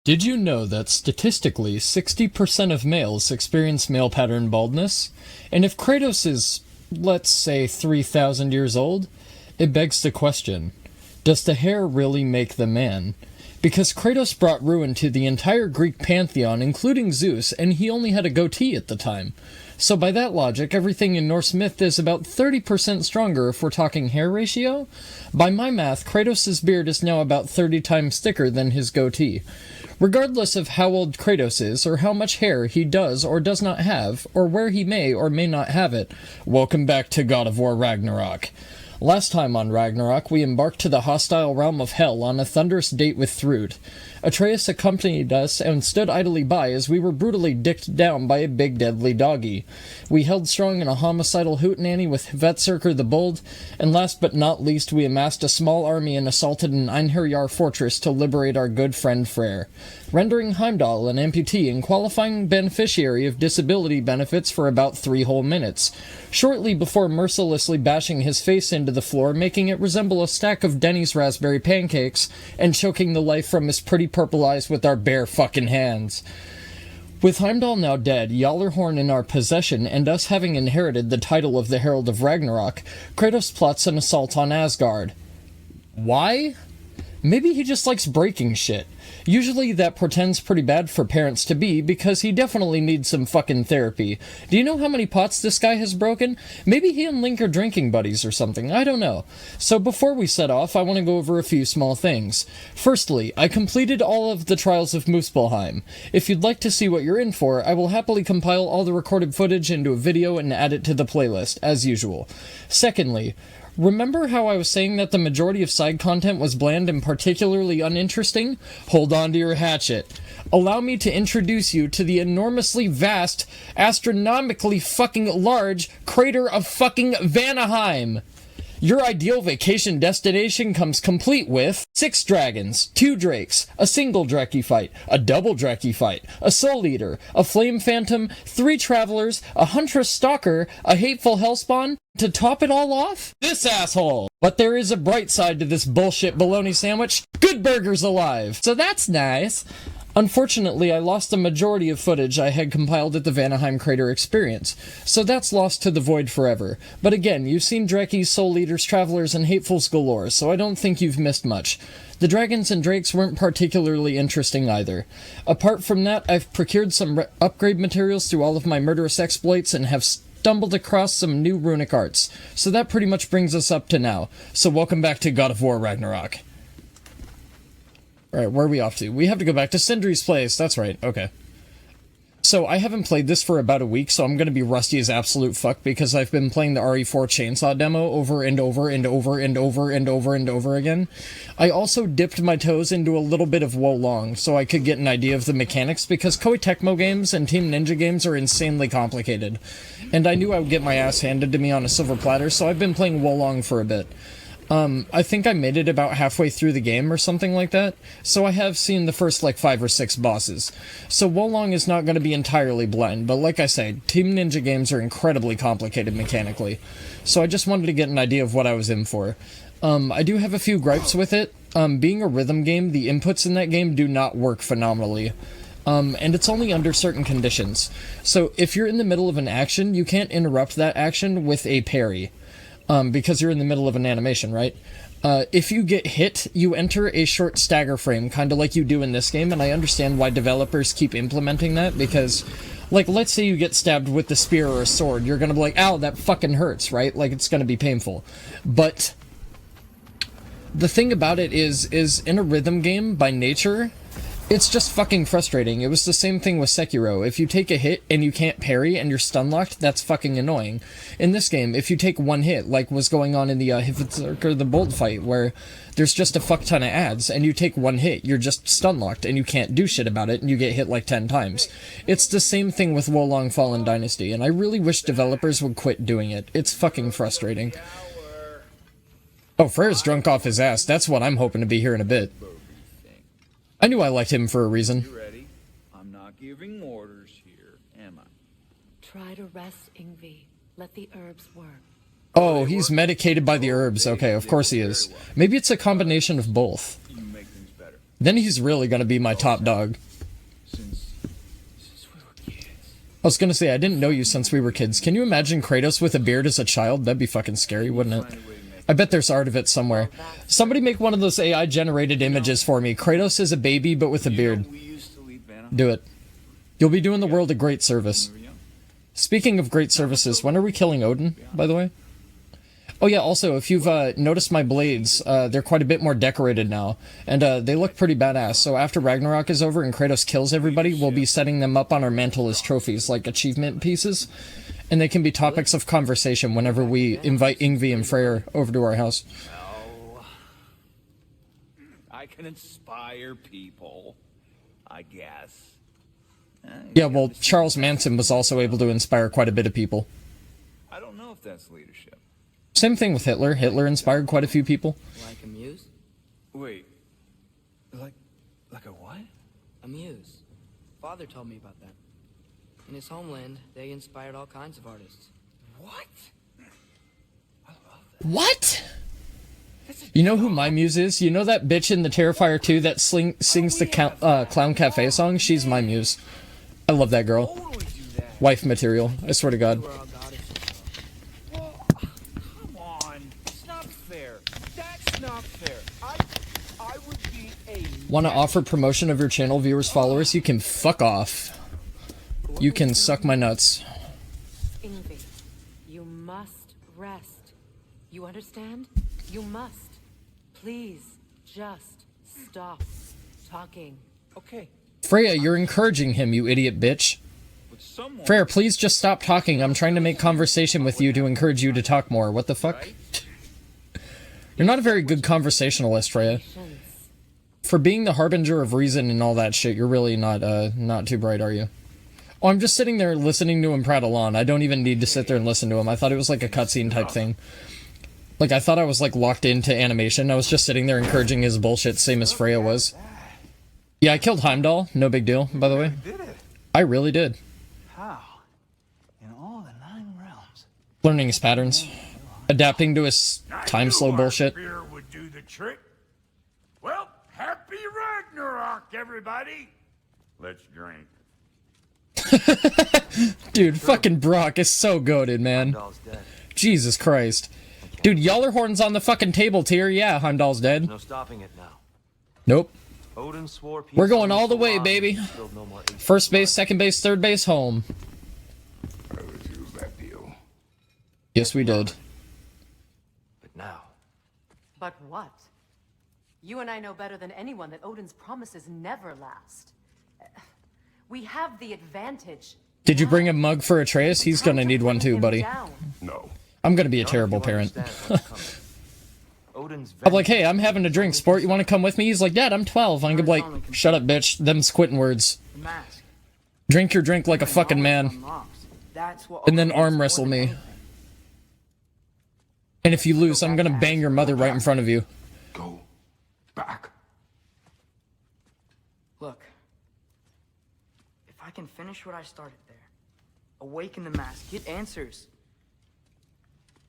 Did you know that statistically 60% of males experience male pattern baldness? And if Kratos is, let's say, 3,000 years old, it begs the question, does the hair really make the man? Because Kratos brought ruin to the entire Greek pantheon, including Zeus, and he only had a goatee at the time. So by that logic, everything in Norse myth is about 30% stronger if we're talking hair ratio. By my math, Kratos' beard is now about 30 times thicker than his goatee. Regardless of how old Kratos is, or how much hair he does or does not have, or where he may or may not have it, welcome back to God of War Ragnarök. Last time on Ragnarök, we embarked to the hostile realm of Hell on a thunderous date with Thrud. Atreus accompanied us and stood idly by as we were brutally dicked down by a big deadly doggy. We held strong in a homicidal hootenanny with Vetserker the Bold, and last but not least we amassed a small army and assaulted an Einherjar fortress to liberate our good friend Freyr, rendering Heimdall an amputee and qualifying beneficiary of disability benefits for about 3 whole minutes, shortly before mercilessly bashing his face into the floor, making it resemble a stack of Denny's raspberry pancakes, and choking the life from his pretty purple eyes with our bare fucking hands. With Heimdall now dead, Gjallarhorn in our possession, and us having inherited the title of the Herald of Ragnarok, Kratos plots an assault on Asgard. Why? Maybe he just likes breaking shit. Usually that portends pretty bad for parents to be, because he definitely needs some fucking therapy. Do you know how many pots this guy has broken? Maybe he and Link are drinking buddies or something, I don't know. So before we set off, I want to go over a few small things. Firstly, I completed all of the Trials of Muspelheim. If you'd like to see what you're in for, I will happily compile all the recorded footage into a video and add it to the playlist, as usual. Secondly, remember how I was saying that the majority of side content was bland and particularly uninteresting? Hold on to your hatchet. Allow me to introduce you to the enormously vast, astronomically fucking large crater of fucking Vanaheim. Your ideal vacation destination comes complete with 6 dragons, 2 drakes, a single Dreki fight, a double Dreki fight, a soul eater, a flame phantom, 3 travelers, a huntress stalker, a hateful hellspawn. To top it all off, this asshole! But there is a bright side to this bullshit bologna sandwich. Good burgers alive! So that's nice. Unfortunately, I lost the majority of footage I had compiled at the Vanaheim Crater Experience, so that's lost to the void forever. But again, you've seen Drekis, Soul Eaters, Travelers, and Hatefuls galore, so I don't think you've missed much. The dragons and drakes weren't particularly interesting either. Apart from that, I've procured some upgrade materials through all of my murderous exploits and have stumbled across some new runic arts, so that pretty much brings us up to now. So welcome back to God of War Ragnarok. Alright, where are we off to? We have to go back to Sindri's place. That's right, okay. So, I haven't played this for about a week, so I'm gonna be rusty as absolute fuck because I've been playing the RE4 Chainsaw demo over and over and over and over and over and over again. I also dipped my toes into a little bit of Wolong, so I could get an idea of the mechanics, because Koei Tecmo games and Team Ninja games are insanely complicated. And I knew I would get my ass handed to me on a silver platter, so I've been playing Wolong for a bit. I think I made it about halfway through the game or something like that, so I have seen the first, 5 or 6 bosses. So Wolong is not going to be entirely blind, but like I said, Team Ninja games are incredibly complicated mechanically, so I just wanted to get an idea of what I was in for. I do have a few gripes with it. Being a rhythm game, the inputs in that game do not work phenomenally. And it's only under certain conditions. So if you're in the middle of an action, you can't interrupt that action with a parry. Because you're in the middle of an animation, right? If you get hit, you enter a short stagger frame, kind of like you do in this game, and I understand why developers keep implementing that, because, let's say you get stabbed with a spear or a sword, you're gonna be like, ow, that fucking hurts, right? It's gonna be painful. But the thing about it is in a rhythm game, by nature, it's just fucking frustrating. It was the same thing with Sekiro. If you take a hit and you can't parry and you're stun-locked, that's fucking annoying. In this game, if you take one hit, like was going on in the Hiftzerker the Bold fight, where there's just a fuck ton of ads, and you take one hit, you're just stun-locked, and you can't do shit about it, and you get hit 10 times. It's the same thing with Wolong Fallen Dynasty, and I really wish developers would quit doing it. It's fucking frustrating. Oh, Freya's drunk off his ass. That's what I'm hoping to be here in a bit. I knew I liked him for a reason. You ready? I'm not giving orders here, am I? Try to rest, Ingvi. Let the herbs work. Oh, he's medicated by the herbs. Okay, of course he is. Maybe it's a combination of both. You make things better. Then he's really gonna be my top dog. Since we were kids. I was gonna say, I didn't know you since we were kids. Can you imagine Kratos with a beard as a child? That'd be fucking scary, wouldn't it? I bet there's art of it somewhere. Somebody make one of those AI-generated images for me. Kratos is a baby, but with a beard. Do it. You'll be doing the world a great service. Speaking of great services, when are we killing Odin, by the way? Oh yeah, also, if you've noticed my blades, they're quite a bit more decorated now. And they look pretty badass. So after Ragnarök is over and Kratos kills everybody, we'll be setting them up on our mantle as trophies, like achievement pieces. And they can be topics of conversation whenever we invite Yngvi and Freyr over to our house. Oh, I can inspire people, I guess. Yeah, well, Charles Manson was also able to inspire quite a bit of people. I don't know if that's leadership. Same thing with Hitler. Hitler inspired quite a few people. Like a muse? Wait, like a what? A muse. Father told me about that. In his homeland, they inspired all kinds of artists. What? What? You know who my muse is? You know that bitch in the Terrifier 2 that sings the Clown Cafe song? She's my muse. I love that girl. Wife material, I swear to God. Well, come on. It's not fair. That's not fair. I would be a... Want to offer promotion of your channel, viewers, followers? You can fuck off. You can suck my nuts. Yngvi, you must rest. You understand? You must. Please, just stop talking. Okay. Freya, you're encouraging him, you idiot bitch. Freya, please just stop talking. I'm trying to make conversation with you to encourage you to talk more. What the fuck? You're not a very good conversationalist, Freya. For being the harbinger of reason and all that shit, you're really not too bright, are you? Oh, I'm just sitting there listening to him prattle on. I don't even need to sit there and listen to him. I thought it was like a cutscene type thing. Like, I thought I was, like, locked into animation. I was just sitting there encouraging his bullshit, same as Freya was. Yeah, I killed Heimdall. No big deal, by the way. I really did. How? In all the 9 realms. Learning his patterns. Adapting to his time-slow bullshit. Beer would do the trick. Well, happy Ragnarök, everybody. Let's drink. Dude, fucking Brock is so goated, man. Jesus Christ. Dude, Yallerhorn's on the fucking table tier. Yeah, Heimdall's dead. No stopping it now. Nope. Odin swore We're going all the way, baby. First base, second base, third base, home. I refuse that deal. Yes, we did. But now, But what? You and I know better than anyone that Odin's promises never last. We have the advantage. Did you bring a mug for Atreus? He's gonna need one too, buddy. No. I'm gonna be a terrible parent. Odin's I'm like, hey, I'm having a drink, sport. You want to come with me? He's like, Dad, I'm 12. I'm gonna be like, shut up, bitch. Them's quitting words. The mask. Drink your drink like a fucking man. Unlocks. That's what And then Odin arm is wrestle more than me. anything. And if you lose, I'm gonna bang your mother right in front of you. Go back. Look. If I can finish what I started there, awaken the mask, get answers.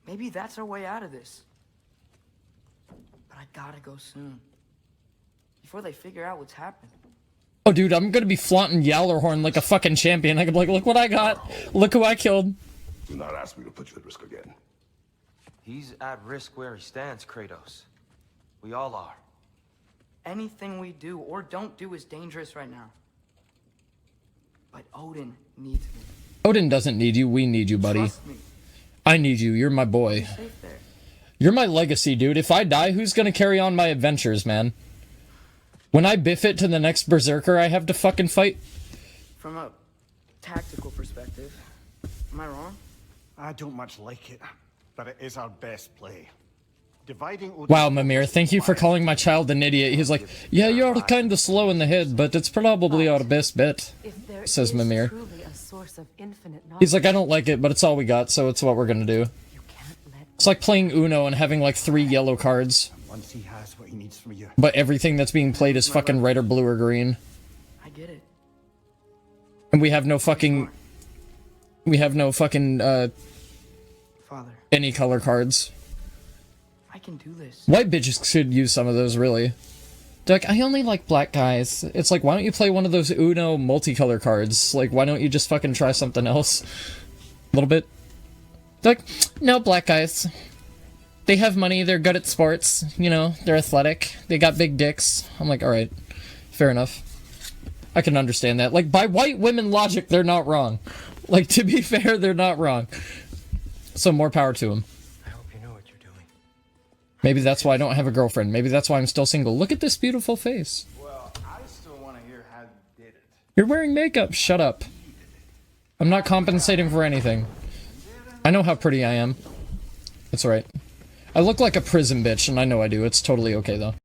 Maybe that's our way out of this. But I gotta go soon. Before they figure out what's happened. Oh, dude, I'm gonna be flaunting Yallerhorn like a fucking champion. I could be like, look what I got. Look who I killed. Do not ask me to put you at risk again. He's at risk where he stands, Kratos. We all are. Anything we do or don't do is dangerous right now. But Odin needs me. Odin doesn't need you. We need you, buddy. Trust me. I need you. You're my boy. Safe there. You're my legacy, dude. If I die, who's gonna carry on my adventures, man? When I biff it to the next berserker I have to fucking fight? From a tactical perspective, am I wrong? I don't much like it, but it is our best play. Dividing Odin Wow, Mimir, thank you for calling my child an idiot. He's like, yeah, you're kinda slow in the head, but it's probably our best bet, If there says is Mimir. truly a source of infinite knowledge, He's like, I don't like it, but it's all we got, so it's what we're gonna do. you can't let It's like playing Uno and having like 3 yellow cards, once he has what he needs from you. but everything that's being played is fucking red or blue or green. I get it. And we have no fucking... Father, any color cards. I can do this. White bitches should use some of those, really. Like, I only like black guys. It's like, why don't you play one of those Uno multicolor cards? Like, why don't you just fucking try something else? A little bit. Like, no, black guys. They have money, they're good at sports, you know, they're athletic, they got big dicks. I'm like, alright, fair enough. I can understand that. Like, by white women logic, they're not wrong. Like, to be fair, they're not wrong. So, more power to them. I hope you know what you're doing. Maybe that's why I don't have a girlfriend. Maybe that's why I'm still single. Look at this beautiful face. Well, I still want to hear how you did it. You're wearing makeup. Shut up. I'm not compensating for anything. I know how pretty I am. It's alright. I look like a prison bitch, and I know I do. It's totally okay, though.